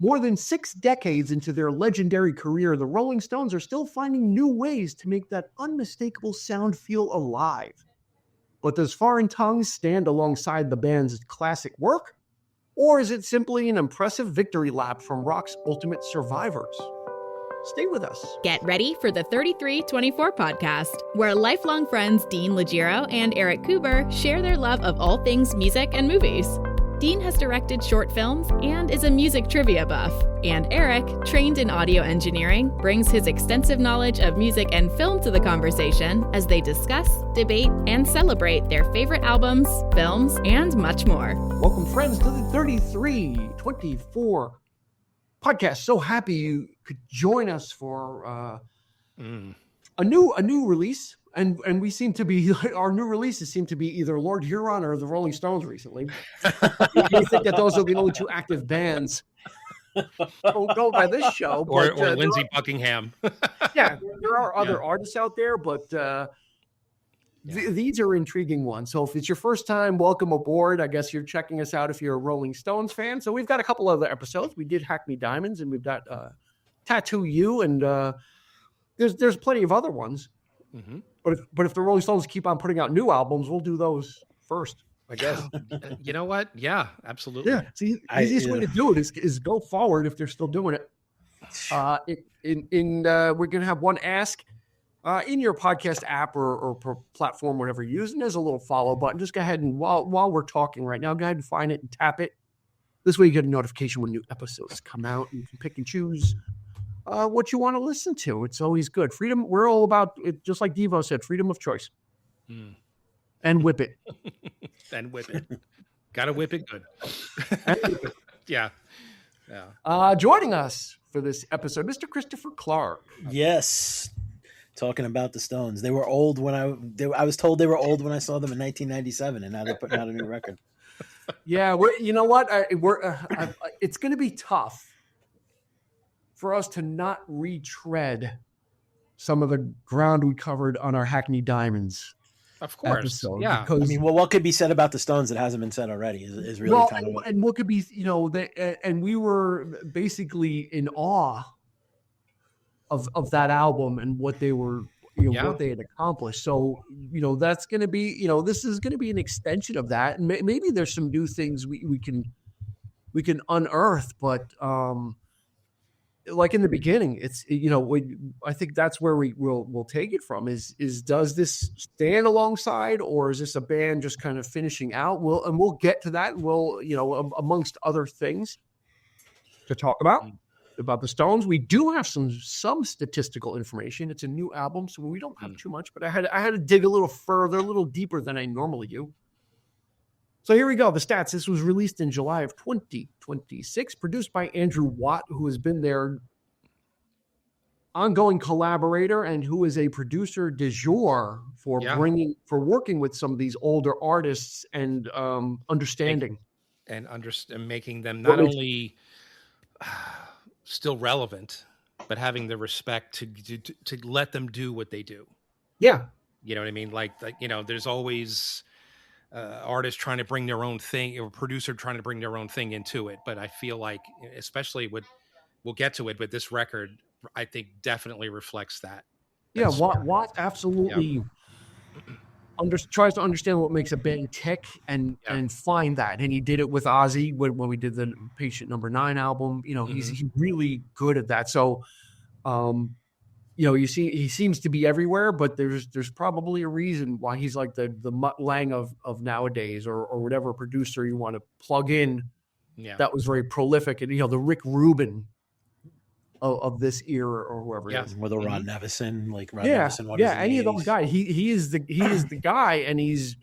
More than 6 decades into their legendary career, the Rolling Stones are still finding new ways to make that unmistakable sound feel alive. But does Foreign Tongues stand alongside the band's classic work? Or is it simply an impressive victory lap from rock's ultimate survivors? Stay with us. Get ready for the 3324 podcast, where lifelong friends Dean Legiro and Eric Kuber share their love of all things music and movies. Dean has directed short films and is a music trivia buff. And Eric, trained in audio engineering, brings his extensive knowledge of music and film to the conversation as they discuss, debate, and celebrate their favorite albums, films, and much more. Welcome, friends, to the 3324 podcast. So happy you could join us for a new release. And we seem to be, our new releases seem to be either Lord Huron or the Rolling Stones recently. You think that those are the only two active bands. Don't go by this show. But, or Lindsey Buckingham. Yeah, there are other artists out there, but these are intriguing ones. So if it's your first time, welcome aboard. I guess you're checking us out if you're a Rolling Stones fan. So we've got a couple other episodes. We did Hackney Diamonds, and we've got Tattoo You, and there's plenty of other ones. Mm-hmm. But if the Rolling Stones keep on putting out new albums, we'll do those first, I guess. You know what? Yeah, absolutely. Yeah. See, the easiest way to do it is go forward if they're still doing it. We're gonna have one ask in your podcast app or platform, whatever you're using. There's a little follow button. Just go ahead and while we're talking right now, go ahead and find it and tap it. This way you get a notification when new episodes come out. You can pick and choose what you want to listen to. It's always good. Freedom. We're all about it, just like Devo said, freedom of choice. And whip it. And whip it. Gotta whip it good. Yeah. Joining us for this episode, Mr. Christopher Clark. Yes. Talking about the Stones. They were old when I was told they were old when I saw them in 1997, and now they're putting out a new record. Yeah. You know what? It's going to be tough for us to not retread some of the ground we covered on our Hackney Diamonds. Of course. Episode, yeah. Because, what could be said about the Stones that hasn't been said already is really kind of and what could be, and we were basically in awe of that album and what they were, what they had accomplished. So, that's going to be, this is going to be an extension of that. And maybe there's some new things we can unearth, but, like in the beginning, it's I think that's where we'll take it from. Is does this stand alongside, or is this a band just kind of finishing out? We'll get to that. We'll amongst other things to talk about the Stones. We do have some statistical information. It's a new album, so we don't have too much. But I had to dig a little further, a little deeper than I normally do. So here we go. The stats. This was released in July of 2026, produced by Andrew Watt, who has been their ongoing collaborator and who is a producer du jour for working with some of these older artists and understanding and making them not only still relevant, but having the respect to let them do what they do. Yeah, you know what I mean. Like there's always artists trying to bring their own thing, or producer trying to bring their own thing into it. But I feel like, especially we'll get to it, but this record, I think, definitely reflects that. Yeah, Watt absolutely tries to understand what makes a band tick and find that. And he did it with Ozzy when we did the Patient Number 9 album. He's really good at that. So, you see, he seems to be everywhere, but there's probably a reason why he's like the Mutt Lange of nowadays, or whatever producer you want to plug in. Yeah, that was very prolific, and the Rick Rubin of this era, or whoever it is, or the Ron Nevison, Nevison. Any of those guys. He is the guy, and he's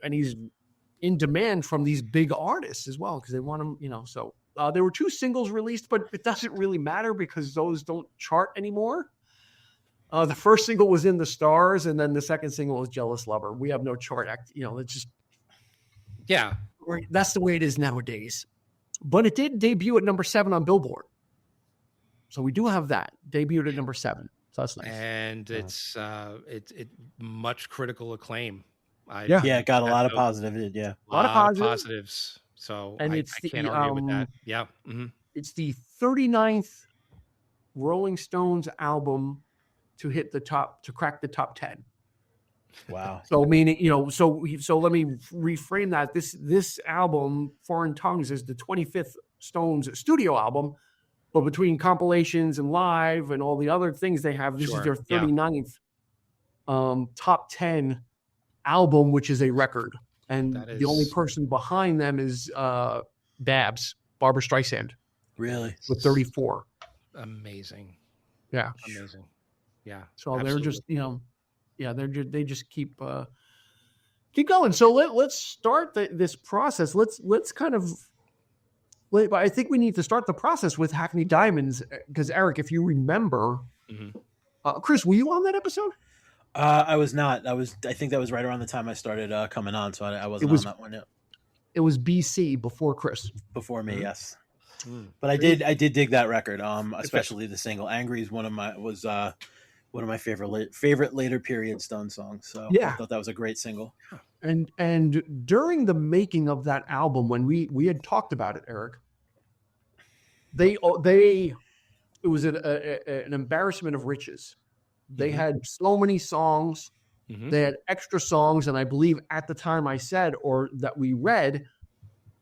in demand from these big artists as well because they want him. So there were 2 singles released, but it doesn't really matter because those don't chart anymore. The first single was In the Stars, and then the second single was Jealous Lover. We have no chart act. It's just that's the way it is nowadays. But it did debut at number 7 on Billboard. So we do have that. Debuted at number 7. So that's nice. And it's much critical acclaim. It got a lot of positive. A lot of positives. So I can't argue with that. Yeah. Mm-hmm. it's the 39th Rolling Stones album to crack the top 10. Wow. So meaning, so let me reframe that. This album, Foreign Tongues, is the 25th Stones studio album, but between compilations and live and all the other things they have, this is their 39th top 10 album, which is a record. And the only person behind them is Barbra Streisand. Really? With 34. Amazing. Yeah. Amazing. Yeah. So They're just, they just keep going. So let's start this process. Let's kind of, I think we need to start the process with Hackney Diamonds, because Eric, if you remember, Chris, were you on that episode? I was not. I think that was right around the time I started coming on, so I wasn't on that one yet. It was BC before Chris. Before me, yes. But I did dig that record, especially the single. "Angry" is one of my favorite later period Stone songs. So I thought that was a great single. And during the making of that album, when we had talked about it, Eric, it was an embarrassment of riches. They had so many songs, they had extra songs, and I believe at the time I said, or that we read,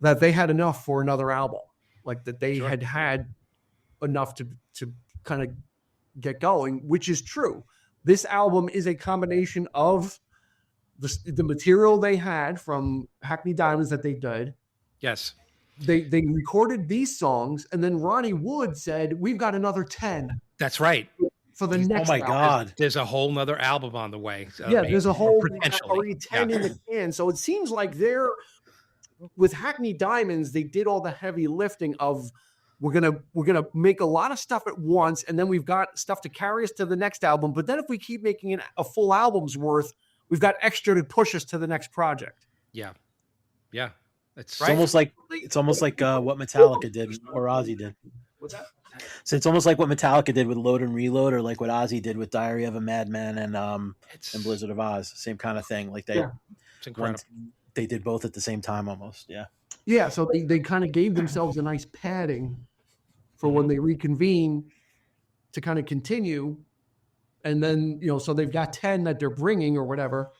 that they had enough for another album, like that they had enough to kind of get going, which is true. This album is a combination of the material they had from Hackney Diamonds that they did. Yes. They recorded these songs, and then Ronnie Wood said, "We've got another 10." That's right. For the next album. God. There's a whole nother album on the way. There's a whole potentially already 10 in the can. So it seems like with Hackney Diamonds, they did all the heavy lifting of we're gonna make a lot of stuff at once, and then we've got stuff to carry us to the next album. But then if we keep making it a full album's worth, we've got extra to push us to the next project. Yeah. Yeah. It's almost like what Metallica did or Ozzy did. What's that? So it's almost like what Metallica did with Load and Reload, or like what Ozzy did with Diary of a Madman and Blizzard of Oz. Same kind of thing. Like it's incredible. They did both at the same time almost. Yeah. Yeah. So they kind of gave themselves a nice padding for when they reconvene to kind of continue. And then, so they've got 10 that they're bringing or whatever.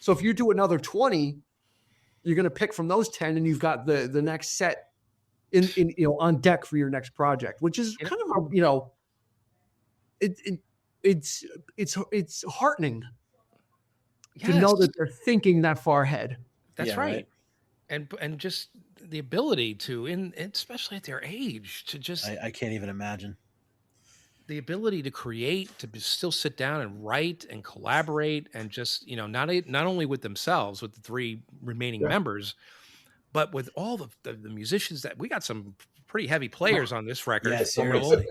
So if you do another 20, you're going to pick from those 10, and you've got the next set in on deck for your next project, which is kind of it's heartening to know that they're thinking that far ahead. That's right. And just the ability to, especially at their age, to just I can't even imagine the ability to create, to still sit down and write and collaborate, and just not only with themselves, with the three remaining members, but with all the musicians that we got, some pretty heavy players on this record. Yeah, seriously.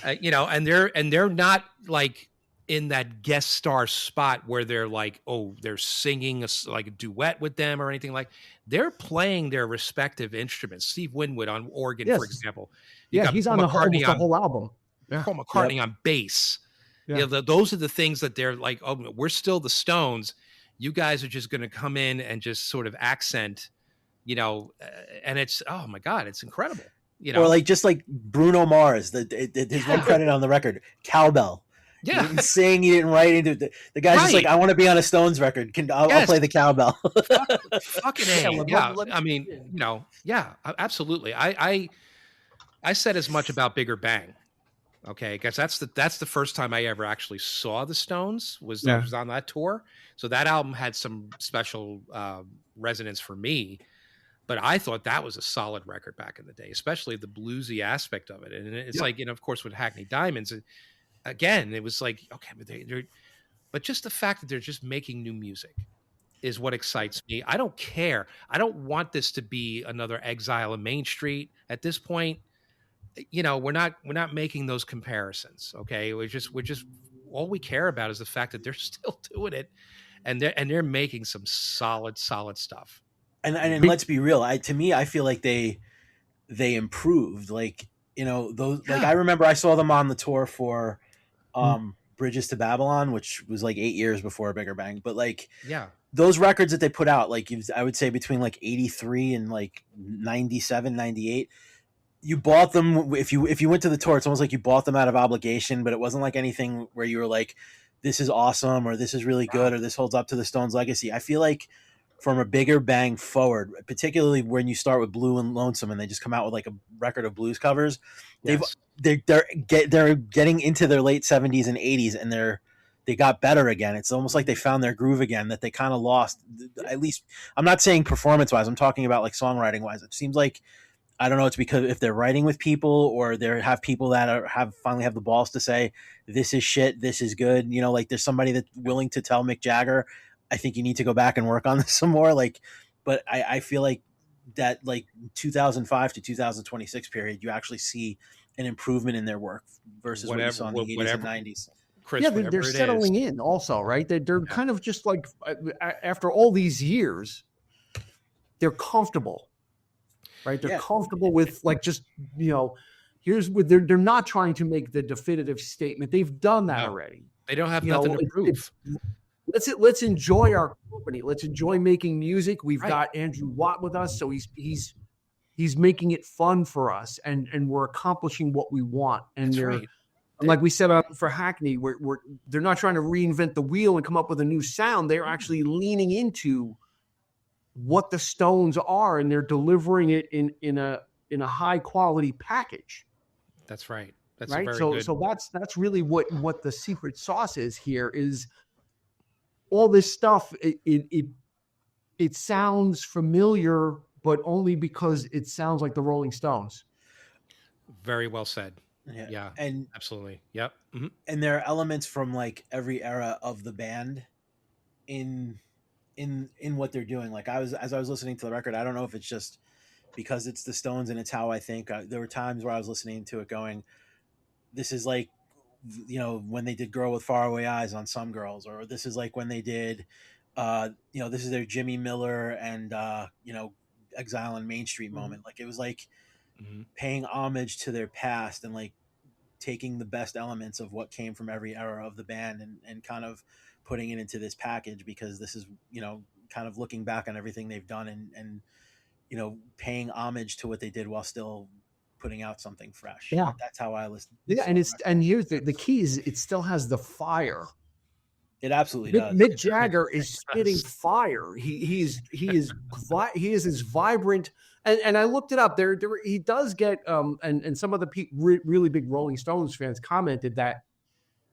And they're not like in that guest star spot where they're like, they're singing like a duet with them or anything like. They're playing their respective instruments. Steve Winwood on organ, for example. He's on almost the whole album. Paul McCartney on bass. Yeah. Those are the things that they're like, we're still the Stones. You guys are just going to come in and just sort of accent. And it's, oh my God, it's incredible. Or like just like Bruno Mars, his one credit on the record, cowbell. Yeah, he didn't sing, he didn't write into it. The guy's just like, I want to be on a Stones record. I'll play the cowbell. Fucking A. Yeah, I mean, absolutely. I said as much about Bigger Bang. Okay, because that's the first time I ever actually saw the Stones was on that tour. So that album had some special resonance for me. But I thought that was a solid record back in the day, especially the bluesy aspect of it. And it's like, of course, with Hackney Diamonds, again, it was like, okay, but just the fact that they're just making new music is what excites me. I don't care. I don't want this to be another Exile on Main Street at this point. We're not making those comparisons. Okay. We're just all we care about is the fact that they're still doing it, and they're making some solid stuff. And let's be real. To me, I feel like they improved. Like, those. Like, I remember I saw them on the tour for Bridges to Babylon, which was like 8 years before Bigger Bang. But like, those records that they put out, like I would say between like 83 and like 97, 98, you bought them. If you went to the tour, it's almost like you bought them out of obligation, but it wasn't like anything where you were like, this is awesome, or this is really good, or this holds up to the Stones' legacy. I feel like from a bigger bang forward, particularly when you start with Blue and Lonesome and they just come out with like a record of blues covers, Yes. they're getting into their late 70s and 80s, and they got better again. It's almost like they found their groove again that they kind of lost. At least, I'm not saying performance wise, I'm talking about like songwriting wise. It seems like, I don't know, it's because if they're writing with people or they have people that finally have the balls to say, this is shit, this is good. You know, like there's somebody that's willing to tell Mick Jagger, I think you need to go back and work on this some more. Like, but I feel like that like 2005 to 2026 period, you actually see an improvement in their work versus what you saw in the 80s and 90s. Chris, yeah, they're settling in also, right? They're kind of just like, after all these years, they're comfortable, right? They're comfortable with like, just, you know, here's what they're not trying to make the definitive statement. They've done that already. They don't have nothing to prove. Let's enjoy our company. Let's enjoy making music. We've got Andrew Watt with us, so he's making it fun for us, and we're accomplishing what we want. And like we said for Hackney, they're not trying to reinvent the wheel and come up with a new sound. They're actually leaning into what the Stones are, and they're delivering it in a high quality package. That's right. That's right. So that's really what the secret sauce is here. Is all this stuff. It sounds familiar, but only because it sounds like the Rolling Stones. Very well said. Yeah. And absolutely. Yep. Mm-hmm. And there are elements from like every era of the band in what they're doing. Like as I was listening to the record, I don't know if it's just because it's the Stones and it's how I think. There were times where I was listening to it going, this is like, you know, when they did Girl with Faraway Eyes on Some Girls, or this is like when they did, you know, this is their Jimmy Miller and, you know, Exile on Main Street moment. Like it was like paying homage to their past and like taking the best elements of what came from every era of the band and kind of putting it into this package, because this is, you know, kind of looking back on everything they've done and you know, paying homage to what they did while still putting out something fresh. Yeah. That's how I listen. Yeah. And here's the key is it still has the fire. It absolutely does. Mick Jagger is spitting fire. He is as vibrant. And I looked it up. There he does get and some of the really big Rolling Stones fans commented that,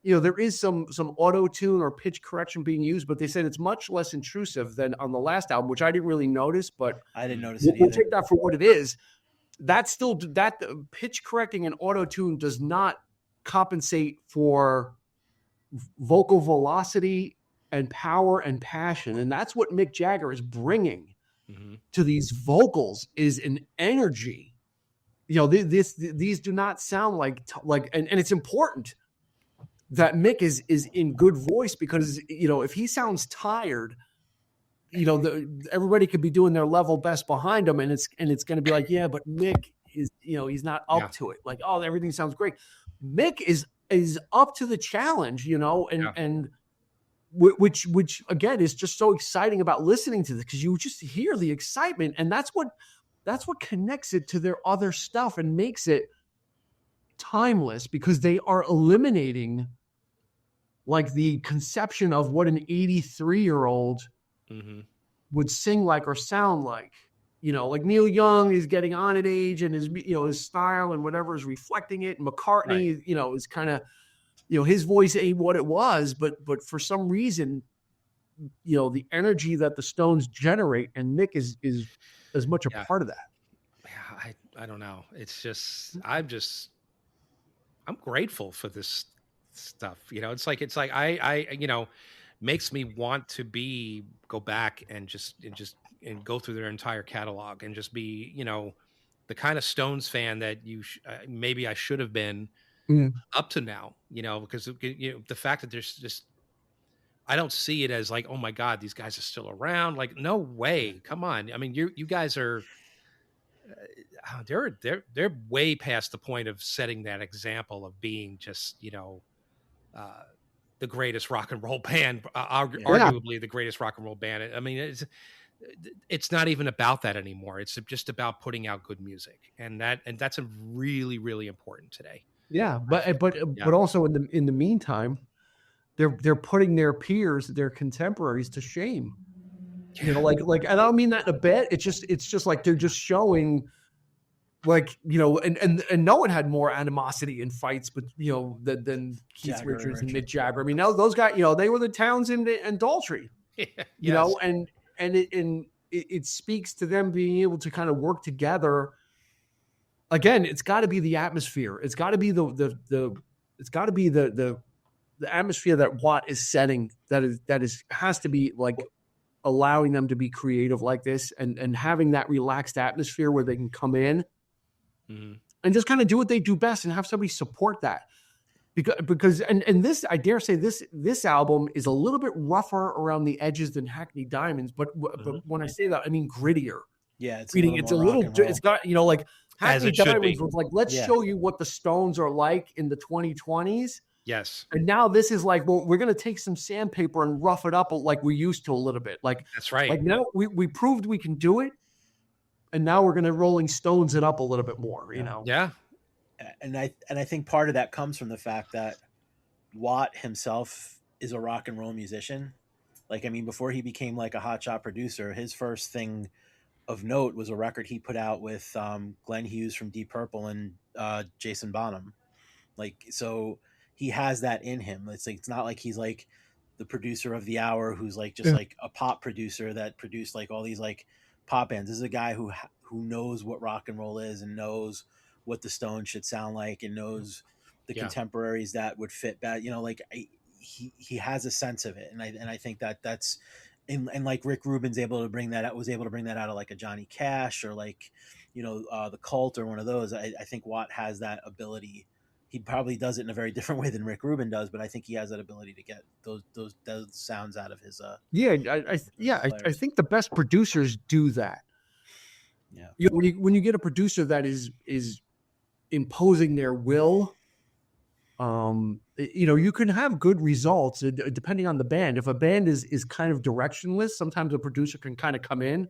you know, there is some auto tune or pitch correction being used, but they said it's much less intrusive than on the last album, which I didn't really notice. But I didn't notice it either. We'll take that for what it is. That pitch correcting and auto tune does not compensate for vocal velocity and power and passion, and that's what Mick Jagger is bringing to these vocals, is an energy. You know, these do not sound like and it's important that Mick is in good voice, because, you know, if he sounds tired, you know, everybody could be doing their level best behind him, and it's going to be like, yeah, but Mick is, you know, he's not up to it. Like, oh, everything sounds great. Mick is up to the challenge, you know, and which again is just so exciting about listening to this, because you just hear the excitement, and that's what connects it to their other stuff and makes it timeless, because they are eliminating like the conception of what an 83-year-old would sing like or sound like. You know, like Neil Young is getting on in age, and his, you know, his style and whatever is reflecting it. And McCartney, you know, is kind of, you know, his voice ain't what it was, but for some reason, you know, the energy that the Stones generate, and Mick is as much a part of that. Yeah, I don't know. It's just I'm grateful for this stuff. You know, it's like I you know, makes me want to go back and just go through their entire catalog and just be, you know, the kind of Stones fan that maybe I should have been up to now, you know, because, you know, the fact that there's just, I don't see it as like, oh my God, these guys are still around. Like, no way. Come on. I mean, you guys are, they're way past the point of setting that example of being just, you know, the greatest rock and roll band, arguably the greatest rock and roll band. I mean, it's not even about that anymore. It's just about putting out good music, and that's a really, really important today. Yeah, but also in the meantime, they're putting their peers, their contemporaries, to shame. You know, like, and I don't mean that in a bit. It's just like they're just showing, like, you know, and no one had more animosity in fights, but you know, than Keith Jagger Richards and Richards. Mick Jagger. I mean, now those guys, you know, they were the Townsend and Daltrey. You know, and it speaks to them being able to kind of work together. Again, it's got to be the atmosphere. It's got to be it's got to be the atmosphere that Watt is setting. Has to be like allowing them to be creative like this, and having that relaxed atmosphere where they can come in and just kind of do what they do best, and have somebody support that. Because this, I dare say, this album is a little bit rougher around the edges than Hackney Diamonds, but when I say that, I mean grittier. Yeah, it's it's got, you know, like Hackney Diamonds was like, let's show you what the Stones are like in the 2020s. Yes. And now this is like, well, we're going to take some sandpaper and rough it up like we used to a little bit. Like, that's right. Like, now we proved we can do it, and now we're going to Rolling Stones it up a little bit more, you know? Yeah. And I think part of that comes from the fact that Watt himself is a rock and roll musician. Like, I mean, before he became like a hotshot producer, his first thing of note was a record he put out with Glenn Hughes from Deep Purple and Jason Bonham. Like, so he has that in him. It's like, it's not like he's like the producer of the hour who's like just like a pop producer that produced like all these like pop bands. This is a guy who knows what rock and roll is, and knows what the Stones should sound like, and knows the contemporaries that would fit bad. You know, like he has a sense of it, and I think that's and like Rick Rubin's was able to bring that out of like a Johnny Cash or like, you know, the Cult or one of those. I think Watt has that ability. He probably does it in a very different way than Rick Rubin does, but I think he has that ability to get those sounds out of his. I think the best producers do that. Yeah, you know, when you get a producer that is imposing their will, you know, you can have good results depending on the band. If a band is kind of directionless, sometimes a producer can kind of come in,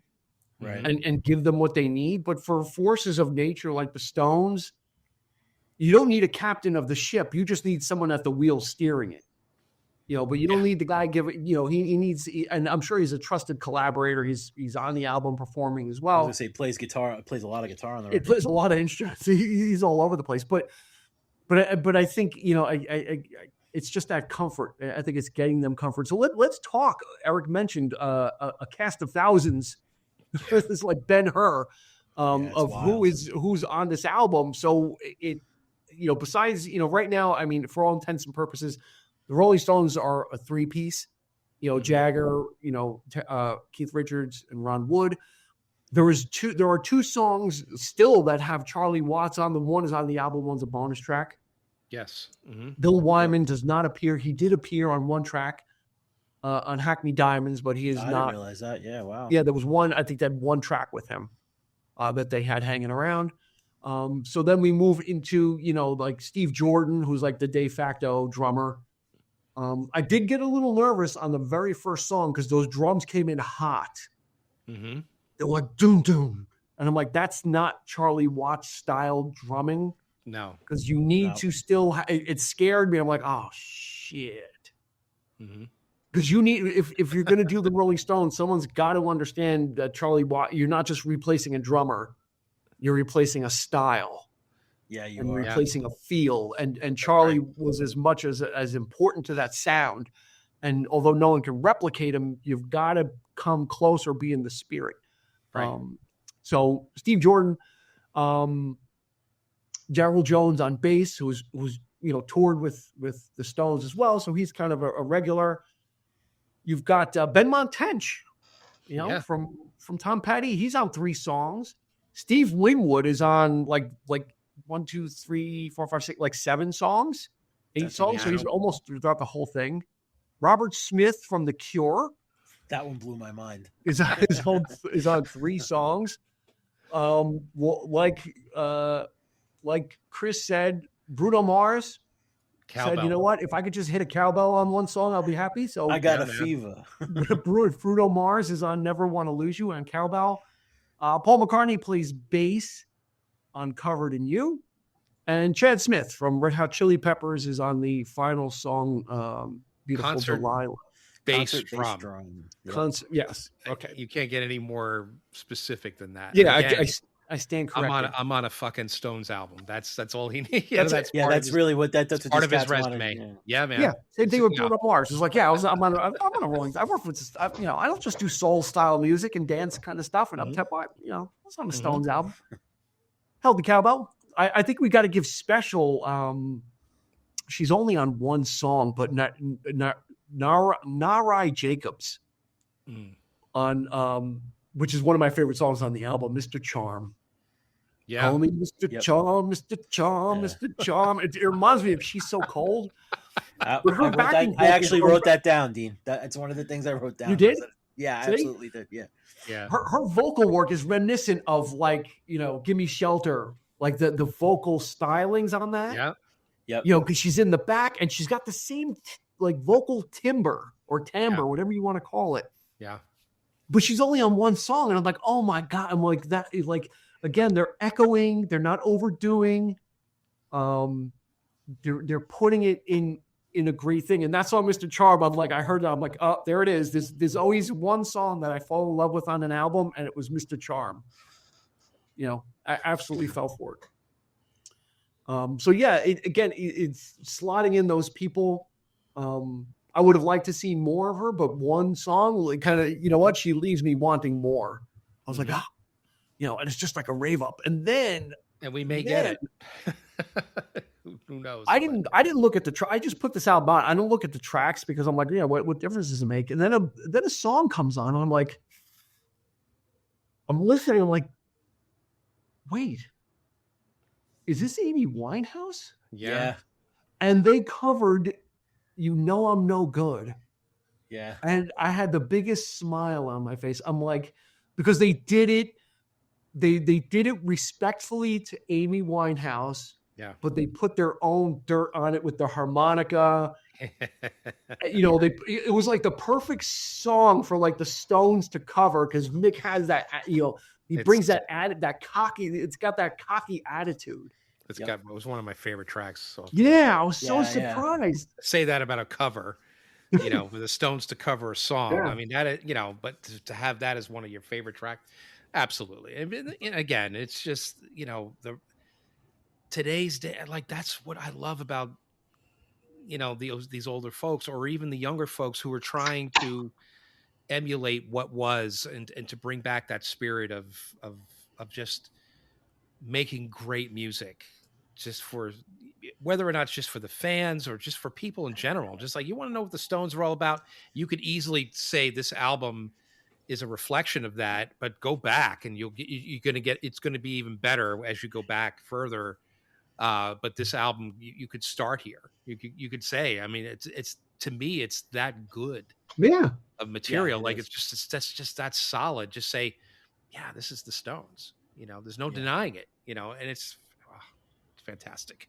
right, and give them what they need. But for forces of nature like the Stones, you don't need a captain of the ship. You just need someone at the wheel steering it. You know, but you don't need the guy he needs, and I'm sure he's a trusted collaborator. He's on the album performing as well. I was gonna say plays a lot of guitar on the record. It plays a lot of instruments. He's all over the place. But I think, you know, I it's just that comfort. I think it's getting them comfort. So let's talk. Eric mentioned a cast of thousands. This is like Ben-Hur of wild. who's on this album. So it, you know, besides, you know, right now, I mean, for all intents and purposes, the Rolling Stones are a three-piece. You know, Jagger, you know, Keith Richards and Ron Wood. There are two songs still that have Charlie Watts on them. One is on the album, one's a bonus track. Yes. Mm-hmm. Bill Wyman does not appear. He did appear on one track on Hackney Diamonds, but he is not. I didn't realize that. Yeah, wow. Yeah, there was one. I think they had one track with him that they had hanging around. So then we move into, you know, like Steve Jordan, who's like the de facto drummer. I did get a little nervous on the very first song because those drums came in hot. Mm-hmm. They're like doom doom, and I'm like, that's not Charlie Watts style drumming. No, because you need to still. It scared me. I'm like, oh shit. Mm-hmm. Because you need, if you're going to do the Rolling Stones, someone's got to understand that Charlie Watt. You're not just replacing a drummer, you're replacing a style. Yeah, you and are replacing a feel. And Charlie was as much as important to that sound. And although no one can replicate him, you've got to come close or be in the spirit. Right. So Steve Jordan, Darryl Jones on bass, who's you know, toured with the Stones as well. So he's kind of a regular. You've got Ben Montench, you know, from Tom Petty. He's on 3 songs. Steve Winwood is on like 1, 2, 3, 4, 5, 6, like 7 songs, 8 songs. So he's almost throughout the whole thing. Robert Smith from The Cure. That one blew my mind. Is on 3 songs. Like Chris said, Bruno Mars, said, you know what? If I could just hit a cowbell on one song, I'll be happy. So I got a fever. Bruno Mars is on Never Want to Lose You on cowbell. Paul McCartney plays bass on Covered in You. And Chad Smith from Red Hot Chili Peppers is on the final song, Beautiful Concert Delilah. Bass drum. drum. Concert, yes. Okay. You can't get any more specific than that. Yeah, Again, I stand corrected. I'm on a fucking Stones album. That's all he needs. That's really what that's part of his wanted. resume. Yeah, man. Yeah, same thing with Bruno Mars. It's like, I'm on a rolling. I work with, I don't just do soul style music and dance kind of stuff and up-tempo. It's on the Stones album. Held the cowbell. I think we got to give special. She's only on one song, but Narai Jacobs on which is one of my favorite songs on the album, Mr. Charm. Yeah. Call me Mr. Charm, Mr. Charm, Mr. Charm. It reminds me of She's So Cold. I actually wrote that down, Dean. That's one of the things I wrote down. You did? Yeah, I absolutely did. Yeah. Yeah. Her vocal work is reminiscent of Give Me Shelter, like the vocal stylings on that. Yeah. Yep. Because she's in the back and she's got the same vocal timbre or timbre, whatever you want to call it. Yeah. But she's only on one song, and I'm like, oh my God. I'm like, that is again, they're echoing, they're not overdoing. They're putting it in a great thing. And that's on Mr. Charm. I'm like, I heard that. I'm like, oh, there it is. There's always one song that I fall in love with on an album, and it was Mr. Charm. I absolutely fell for it. So yeah, it's slotting in those people. I would have liked to see more of her, but one song kind of, she leaves me wanting more. I was like, and it's just like a rave up. And we may get it. Who knows? I didn't look at the I just put this album on. I don't look at the tracks because I'm like, what difference does it make? And then a song comes on, and I'm like, I'm listening. I'm like, wait, is this Amy Winehouse? Yeah. And they covered You Know I'm No Good. Yeah. And I had the biggest smile on my face. I'm like, because they did it, they did it respectfully to Amy Winehouse. Yeah. But they put their own dirt on it with the harmonica. It was like the perfect song for the Stones to cover, because Mick has that, he brings that cocky, it's got that cocky attitude. It was one of my favorite tracks. So. Yeah, I was so surprised. Say that about a cover, with the Stones to cover a song. Yeah. I mean, that, but to have that as one of your favorite tracks, absolutely. And again, it's just, today's day, that's what I love about, these older folks, or even the younger folks who are trying to emulate what was, and to bring back that spirit of just making great music, just for whether or not it's just for the fans or just for people in general. Just you want to know what the Stones are all about, you could easily say this album is a reflection of that, but go back and it's going to be even better as you go back further. But this album, you could start here. You could say, I mean, it's to me, it's that good. Yeah. Of material. It's just that solid. Just say, yeah, this is the Stones. There's no denying it. And it's fantastic.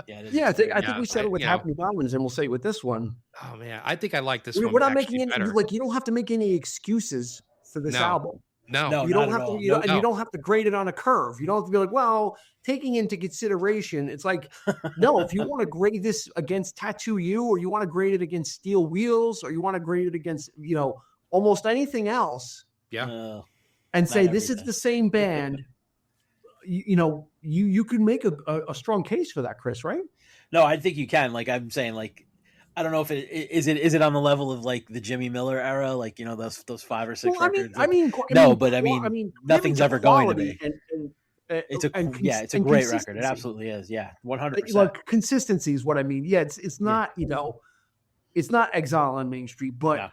I think we said it with Hackney Diamonds, and we'll say it with this one. Oh man, I think I like this one. We're not making any better. you don't have to make any excuses for this album. No, you don't have to. You don't have to grade it on a curve. You don't have to be like, well, taking into consideration. It's like, no, if you want to grade this against Tattoo You, or you want to grade it against Steel Wheels, or you want to grade it against almost anything else. Yeah. And say this is the same band. You can make a strong case for that, Chris, right? No, I think you can. I'm saying, I don't know if it is on the level of the Jimmy Miller era, those 5 or 6 records. Nothing's ever going to be. It's a great record. It absolutely is. Yeah, 100%. Consistency is what I mean. Yeah, it's not it's not Exile on Main Street, but. Yeah.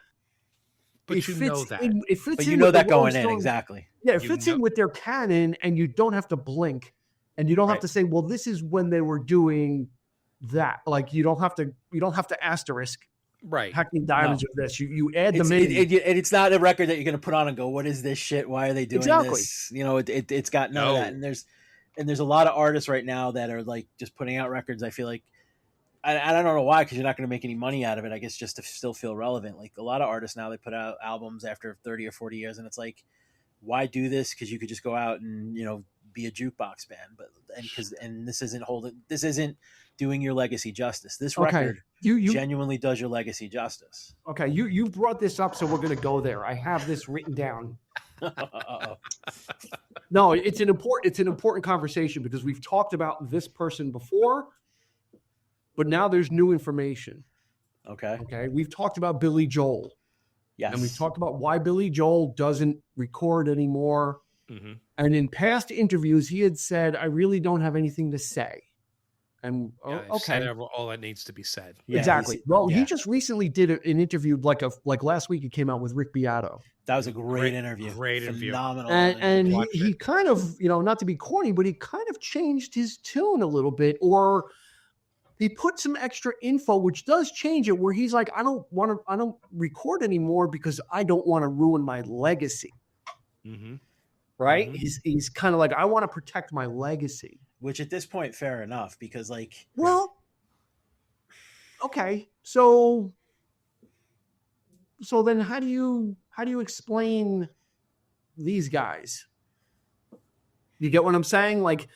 But it fits that. It fits but in you know that going in, exactly. Yeah, it fits in with their canon, and you don't have to blink, and you don't have to say, well, this is when they were doing that. You don't have to asterisk. Right. Hackney Diamonds with this. You add the maybe. It's not a record that you're going to put on and go, what is this shit? Why are they doing this? It's got none of that. And there's a lot of artists right now that are just putting out records. I feel like I don't know why, because you're not going to make any money out of it. I guess just to still feel relevant. Like a lot of artists now, they put out albums after 30 or 40 years, and it's like, why do this? Because you could just go out and be a jukebox band, and this isn't doing your legacy justice. This record you genuinely does your legacy justice. Okay, you brought this up, so we're going to go there. I have this written down. No, it's an important conversation because we've talked about this person before, but now there's new information. Okay, we've talked about Billy Joel. Yes. And we've talked about why Billy Joel doesn't record anymore. Mm-hmm. And in past interviews, he had said, I really don't have anything to say. And said all that needs to be said. Yeah, exactly. He just recently did an interview like last week. He came out with Rick Beato. That was a great interview. Great interview. Phenomenal. And he kind of, not to be corny, but he kind of changed his tune a little bit, or he put some extra info, which does change it, where he's like, I don't record anymore because I don't want to ruin my legacy. Mm-hmm. Right? Mm-hmm. He's kind of like, I want to protect my legacy. Which at this point, fair enough, because okay. So then how do you explain these guys? You get what I'm saying? Like,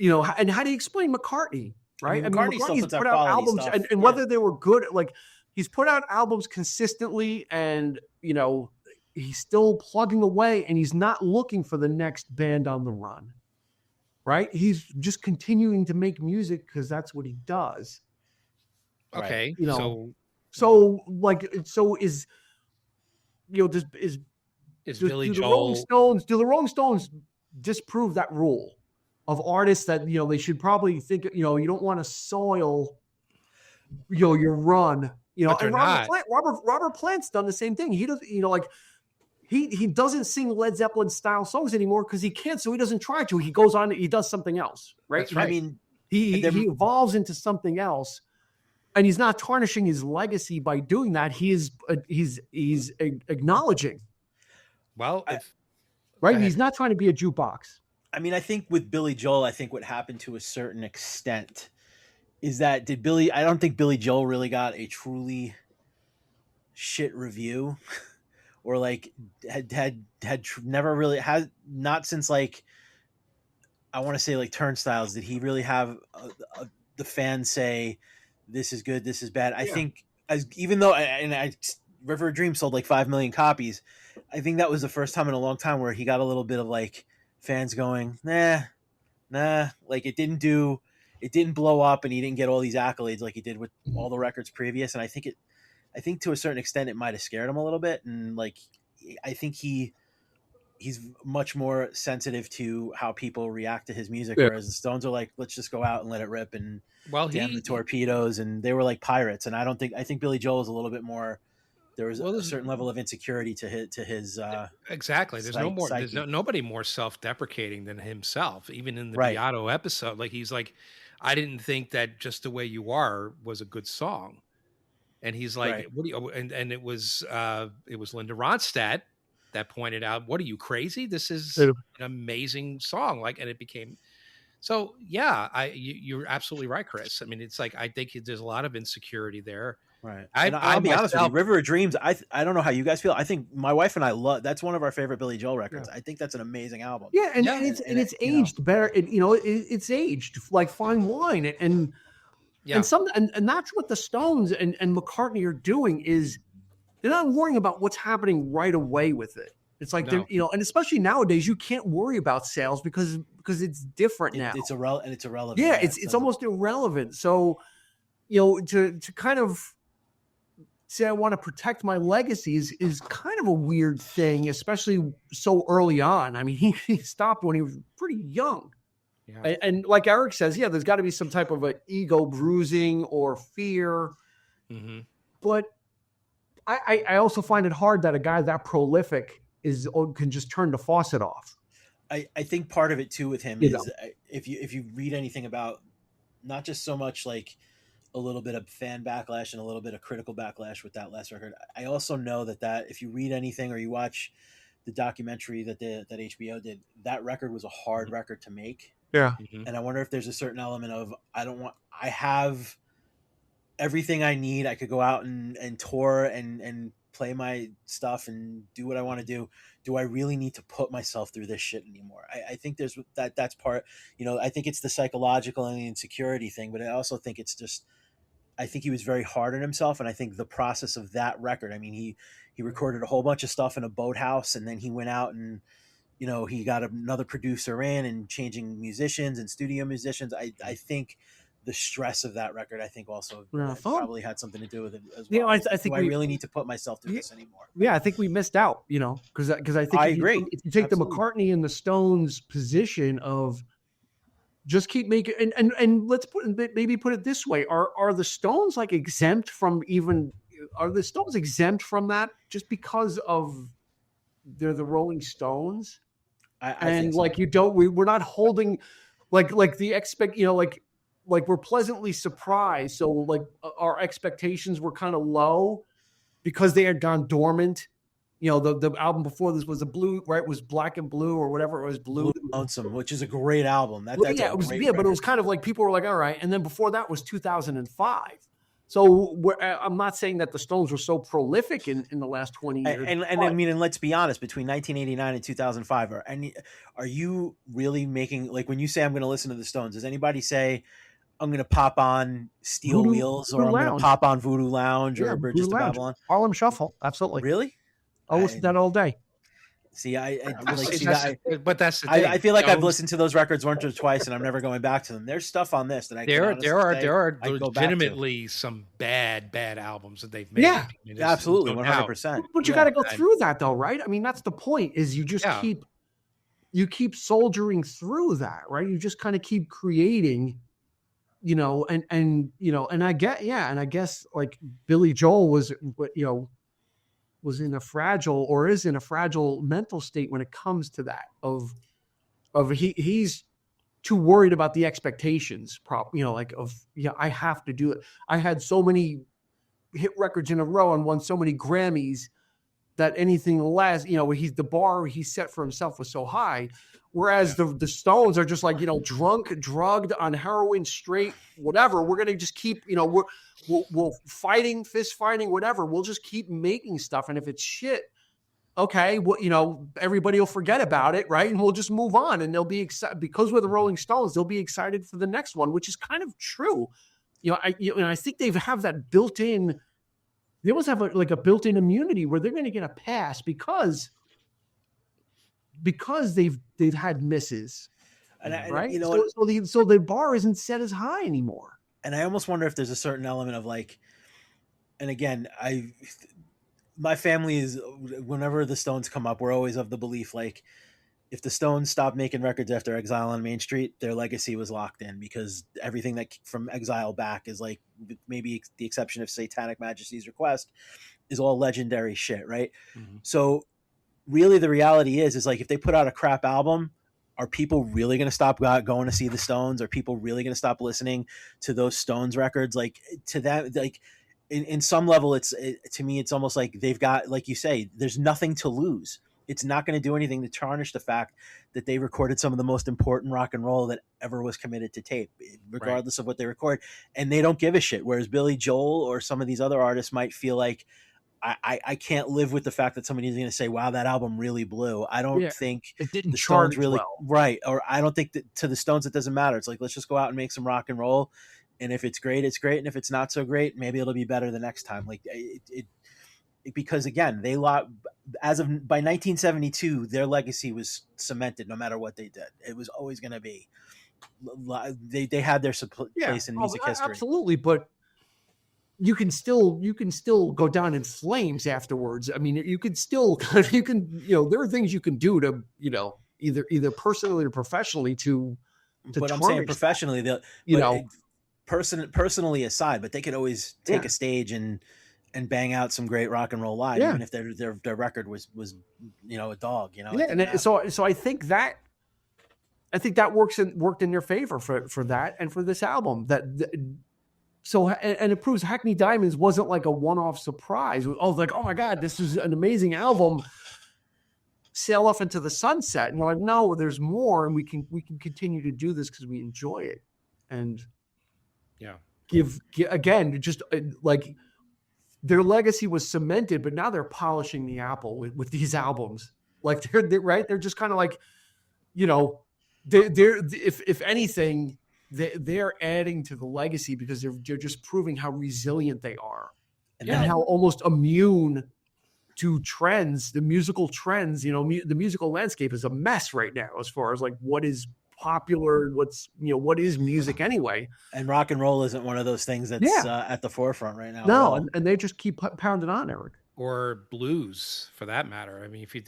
and how do you explain McCartney? Right? I mean, McCartney's put out albums and whether they were good, like he's put out albums consistently, and he's still plugging away, and he's not looking for the next band on the run. Right? He's just continuing to make music because that's what he does. Okay. Right. Is Billy Joel? Do the Rolling Stones disprove that rule of artists that they should probably think you don't want to soil your run? And Robert Plant's done the same thing. He does He doesn't sing Led Zeppelin style songs anymore because he can't, so he doesn't try to. He goes on, he does something else, right? That's right. I mean, he evolves into something else, and he's not tarnishing his legacy by doing that. He's acknowledging. Well, right? He's not trying to be a jukebox. I mean, I think with Billy Joel, I think what happened to a certain extent is that I don't think Billy Joel really got a truly shit review. Or like had never really had, not since like I want to say like Turnstiles did he really have the fans say this is good, this is bad. I think even though River of Dreams sold like 5 million copies, I think that was the first time in a long time where he got a little bit of like fans going nah, like it didn't blow up, and he didn't get all these accolades like he did with all the records previous. And I think to a certain extent it might have scared him a little bit, and like I think he's much more sensitive to how people react to his music, whereas the Stones are like, let's just go out and let it rip, and damn the torpedoes, and they were like pirates. And I think Billy Joel is a little bit more. There was a certain level of insecurity to his exactly. There's nobody more self-deprecating than himself. Even in the Beato episode, like he's like, I didn't think that Just the Way You Are was a good song. And he's like, "What do you?" And it was Linda Ronstadt that pointed out, "What are you, crazy? This is an amazing song!" Like, and it became so. Yeah, you're absolutely right, Chris. I mean, it's like I think there's a lot of insecurity there. Right. I'll be honest with you, River of Dreams. I don't know how you guys feel. I think my wife and I love. That's one of our favorite Billy Joel records. Yeah. I think that's an amazing album. Yeah, and it's aged better. It's aged like fine wine, and. Yeah. And that's what the Stones and McCartney are doing, is they're not worrying about what's happening right away with it. It's like and especially nowadays you can't worry about sales because it's different now. It's irrelevant. Yeah, it's almost irrelevant. So, to kind of say I want to protect my legacy is kind of a weird thing, especially so early on. I mean, he stopped when he was pretty young. Yeah. And like Eric says, there's got to be some type of an ego bruising or fear. Mm-hmm. But I also find it hard that a guy that prolific can just turn the faucet off. I think part of it too with him is if you read anything about not just so much like a little bit of fan backlash and a little bit of critical backlash with that last record. I also know that if you read anything or you watch the documentary that HBO did, that record was a hard record to make. Yeah. And I wonder if there's a certain element of, I have everything I need. I could go out and tour and play my stuff and do what I want to do. Do I really need to put myself through this shit anymore? I think there's that's part, I think it's the psychological and the insecurity thing, but I also think it's just, I think he was very hard on himself. And I think the process of that record, I mean, he recorded a whole bunch of stuff in a boathouse, and then he went out and, he got another producer in and changing musicians and studio musicians. I think the stress of that record, I think also probably had something to do with it as well. I think I really need to put myself through this anymore. Yeah, I think we missed out, because I think I agree. If you take Absolutely. the McCartney and the Stones position of just keep making, and let's maybe put it this way: are the Stones like exempt from are the Stones exempt from that just because of they're the Rolling Stones? I think so. We're not holding like the like we're pleasantly surprised. So like our expectations were kind of low because they had gone dormant. The album before this was blue, right? It was Black and Blue or whatever it was, Blue Lonesome, which is a great album. But it was kind of like people were like, all right. And then before that was 2005. So I'm not saying that the Stones were so prolific in the last 20 years. And I mean, and let's be honest, between 1989 and 2005, are you really making, like, when you say I'm going to listen to the Stones, does anybody say I'm going to pop on Steel Wheels or I'm going to pop on Voodoo Lounge or Bridges to Babylon? Harlem Shuffle, absolutely. Really? I'll listen to that all day. See, but that's the thing. I feel like I've listened to those records once or twice, and I'm never going back to them. There's stuff on this that there are legitimately some bad albums that they've made. Yeah, absolutely, 100%. But you got to go through that, though, right? I mean, that's the point. Is you just keep soldiering through that, right? You just kind of keep creating, and I guess like Billy Joel was in a fragile mental state when it comes to that he's too worried about the expectations I have to do it. I had so many hit records in a row and won so many Grammys that anything less, the bar he set for himself was so high. Whereas the Stones are just like, drunk, drugged on heroin, straight, whatever. We're going to just keep, we'll fighting, fist fighting, whatever. We'll just keep making stuff. And if it's shit, okay, well, everybody will forget about it, right? And we'll just move on. And they'll be excited because we're the Rolling Stones. They'll be excited for the next one, which is kind of true. I think they have that built in. They almost have a built-in immunity where they're going to get a pass because they've had misses, right? So the bar isn't set as high anymore. And I almost wonder if there's a certain element of like, and again, my family is, whenever the Stones come up, we're always of the belief like, if the Stones stopped making records after Exile on Main Street, their legacy was locked in because everything that from Exile back is like, maybe the exception of Satanic Majesty's Request, is all legendary shit, right? Mm-hmm. So really the reality is like, if they put out a crap album, are people really going to stop going to see the Stones? Are people really going to stop listening to those Stones records? Like, to that, like in some level, to me, it's almost like they've got, like you say, there's nothing to lose. It's not going to do anything to tarnish the fact that they recorded some of the most important rock and roll that ever was committed to tape, regardless of what they record. And they don't give a shit. Whereas Billy Joel or some of these other artists might feel like, I can't live with the fact that somebody's going to say, wow, that album really blew. I don't think it didn't the Stones really well. Right. Or I don't think that to the Stones, it doesn't matter. It's like, let's just go out and make some rock and roll. And if it's great, it's great. And if it's not so great, maybe it'll be better the next time. Like because again, by 1972, their legacy was cemented no matter what they did. It was always going to be, they had their place in music history. Absolutely. But you can still go down in flames afterwards. I mean, there are things you can do to, either personally or professionally to but I'm saying professionally, personally aside, but they could always take a stage and bang out some great rock and roll live, even if their record was a dog, And so I think that worked in their favor for that and for this album. And it proves Hackney Diamonds wasn't like a one-off surprise. I was like, oh my God, this is an amazing album. Sail off into the sunset, and we're like, no, there's more, and we can continue to do this because we enjoy it. And again, just like their legacy was cemented, but now they're polishing the apple with these albums. Like they're right. They're just kind of like, they're if anything, they're adding to the legacy because they're just proving how resilient they are and how almost immune to trends, the musical trends. The musical landscape is a mess right now as far as like what is popular, what is music anyway. And rock and roll isn't one of those things that's at the forefront right now. No, and they just keep pounding on, Eric. Or blues, for that matter. I mean, if you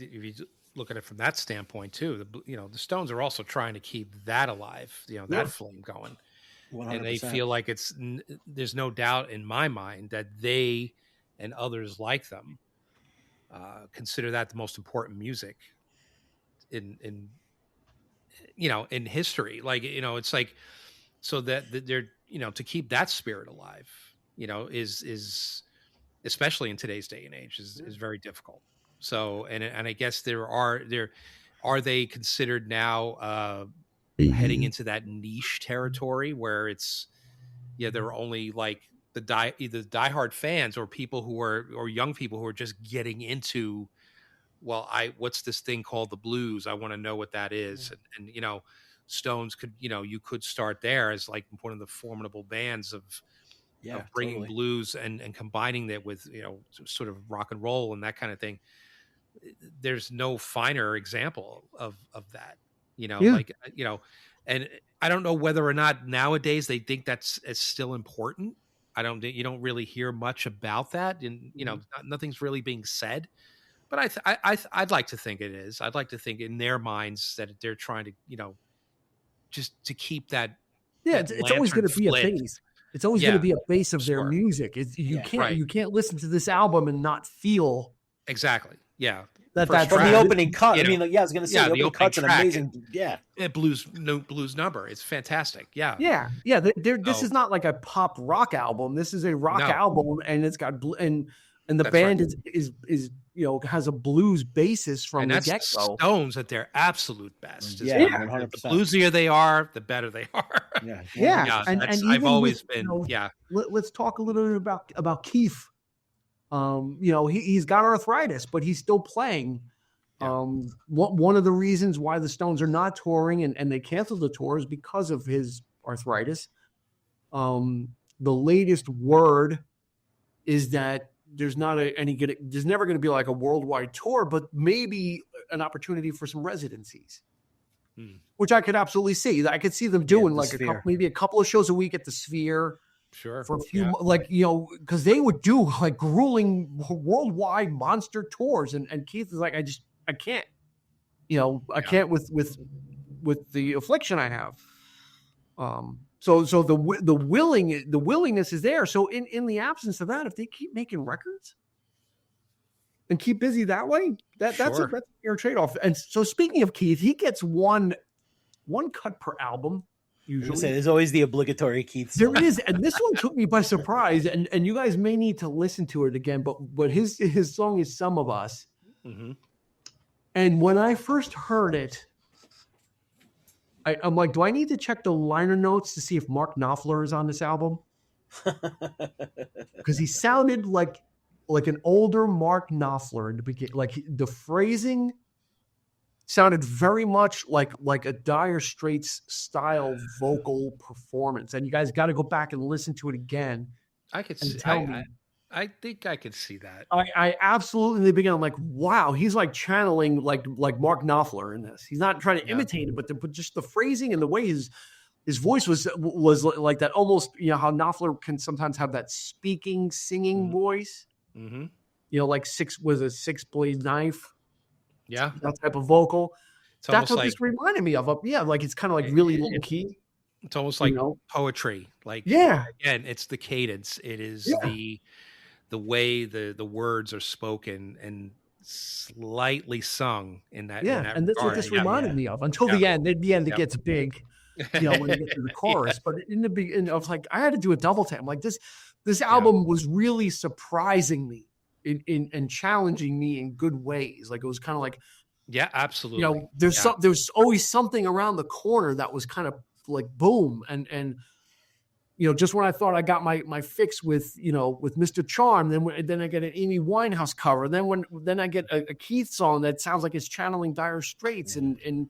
look at it from that standpoint too, the Stones are also trying to keep that alive, that flame going. 100%. And they feel like there's no doubt in my mind that they and others like them consider that the most important music in history. Like, it's like, so that they're, to keep that spirit alive, is especially in today's day and age is very difficult. So, and I guess are they considered now heading into that niche territory where it's, they're only like either diehard fans or people or young people who are just getting into, what's this thing called the blues? I want to know what that is. And Stones could, you could start there as like one of the formidable bands of bringing blues and combining that with, sort of rock and roll and that kind of thing. There's no finer example of that, and I don't know whether or not nowadays they think that's still important. You don't really hear much about that, and nothing's really being said. But I'd like to think it is. I'd like to think in their minds that they're trying to, just to keep that. Yeah, it's always going to be a base. It's always going to be a base of their music. You can't listen to this album and not feel exactly. Yeah, that's from the opening cut. I mean, I was going to say the opening cut's an amazing. Blues number. It's fantastic. Yeah. This is not like a pop rock album. This is a rock album, and it's got and the band is has a blues basis from the get-go. Stones at their absolute best. 100%. The bluesier they are, the better they are. And I've always been. Let's talk a little bit about Keith. He's got arthritis, but he's still playing. One of the reasons why the Stones are not touring and they canceled the tour is because of his arthritis. The latest word is that there's never going to be like a worldwide tour, but maybe an opportunity for some residencies, which I could absolutely see. I could see them doing maybe a couple of shows a week at the Sphere. Sure. For a few, because they would do like grueling worldwide monster tours, and Keith is like, I can't, I can't with the affliction I have. So the willingness is there. So in the absence of that, if they keep making records and keep busy that way, that's a fair trade-off. And so speaking of Keith, he gets one cut per album. Usually. There's always the obligatory Keith song. There is, and this one took me by surprise, and you guys may need to listen to it again, but his song is Some of Us. Mm-hmm. And when I first heard it, I'm like, do I need to check the liner notes to see if Mark Knopfler is on this album? Because he sounded like an older Mark Knopfler in the beginning. Like the phrasing sounded very much like a Dire Straits style vocal performance. And you guys got to go back and listen to it again. I could see. I think I could see that. I absolutely in the beginning, I'm like, wow, he's like channeling like Mark Knopfler in this. He's not trying to imitate it, but just the phrasing and the way his voice was like that. Almost, how Knopfler can sometimes have that singing voice. Mm-hmm. Like six blade knife. Yeah, that type of vocal. That's what this reminded me of. Like it's kind of like really low key. It's almost like poetry. Like again, it's the cadence. It is the way the words are spoken and slightly sung in that. And that's what this reminded me of. Until the end. At the end, it gets big. When you get to the chorus. But in the beginning, I was like, I had to do a double take. I'm like, this album was really surprising me. In challenging me in good ways. Like it was kind of like, absolutely. There's always something around the corner that was kind of like boom, and just when I thought I got my fix with Mr. Charm, then I get an Amy Winehouse cover. Then I get a Keith song that sounds like it's channeling Dire Straits, and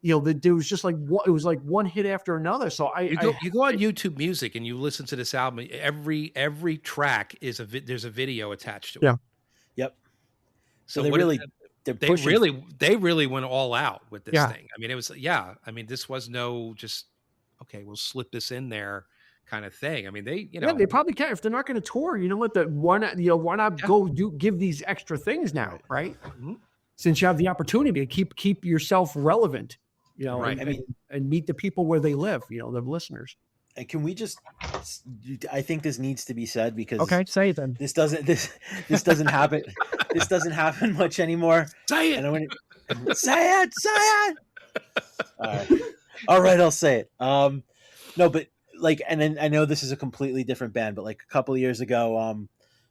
there was just it was like one hit after another. So you go on YouTube Music and you listen to this album. Every track is there's a video attached to it. Yeah. Yep. So they really went all out with this thing. I mean, it was this was no just okay, we'll slip this in there kind of thing. I mean, they probably can. If they're not going to tour, why not go give these extra things now, right? Mm-hmm. Since you have the opportunity to keep yourself relevant, right. and meet the people where they live, the listeners. And can we just? I think this needs to be said because say it then. This doesn't happen. This doesn't happen much anymore. Say it. And say it. All right. I'll say it. No, but and then I know this is a completely different band, but a couple of years ago,